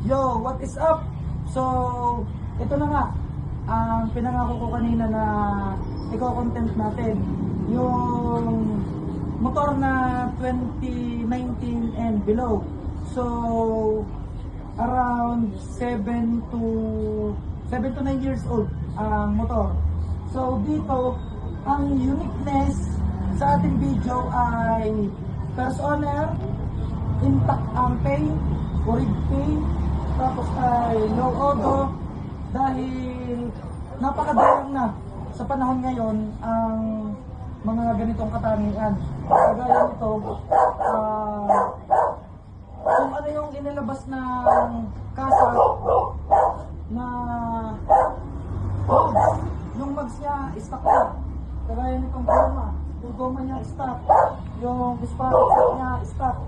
Yo, what is up? So, ito na nga. Ang pinangako ko kanina na i-content natin. Yung motor na 2019 and below. So, around 7 to 9 years old ang motor. So, dito, ang uniqueness sa ating video ay first owner, intact ang paint, orig paint, tapos ay low auto, dahil napakadalang na sa panahon ngayon ang mga ganitong katangian. Kagaya nito, kung ano yung inilabas ng kasa na yung mags niya stock na. Kagaya nitong goma, yung goma niya stock, yung sprocket niya stock,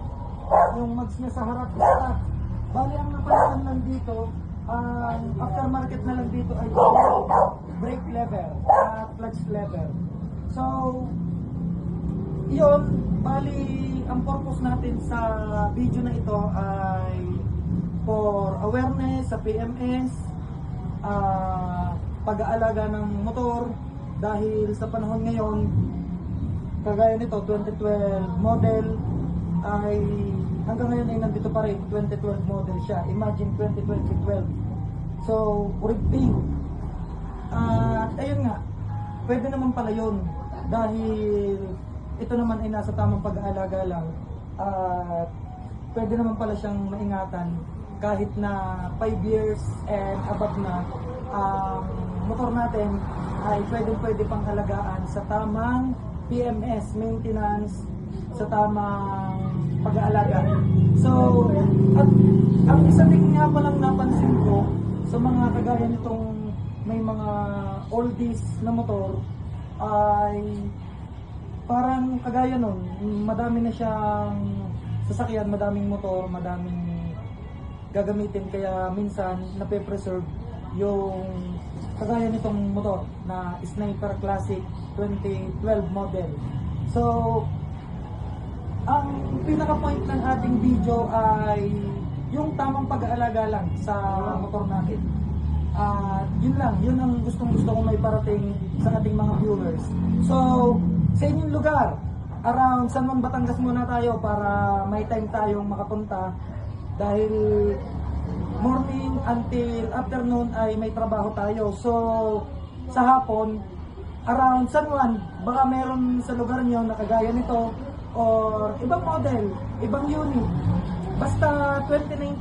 yung mags niya sa harap stock. Bali ang napalitan lang dito, aftermarket na lang dito ay brake lever at clutch lever. So, yun, bali ang purpose natin sa video na ito ay for awareness sa PMS, pag-aalaga ng motor, dahil sa panahon ngayon, kagaya nito, 2012 model, ay hanggang ngayon ay nandito pa rin, 2012 model siya. Imagine 2012. So, orig paint. At ayun nga, pwede naman pala yun, dahil ito naman ay nasa tamang pag-aalaga lang, at pwede naman pala siyang maingatan kahit na 5 years and above na ang motor natin, ay pwede pang alagaan sa tamang PMS, maintenance, sa tamang pag-aalaga. So, at ang isa din nga palang napansin ko sa mga kagaya nitong may mga oldies na motor ay parang kagaya nun, madami na siyang sasakyan, madaming motor, madaming gagamitin, kaya minsan nape-preserve yung kagaya nitong motor na Sniper Classic 2012 model. So, ang pinaka-point ng ating video ay yung tamang pag-aalaga lang sa motor natin. Yun lang, yun ang gustong-gusto kong may parating sa ating mga viewers. So, sa inyong lugar, around San Juan, Batangas muna tayo para may time tayong makapunta, dahil morning until afternoon ay may trabaho tayo. So, sa hapon, around San Juan, baka meron sa lugar nyo na kagaya nito or ibang model, ibang unit. Basta 2019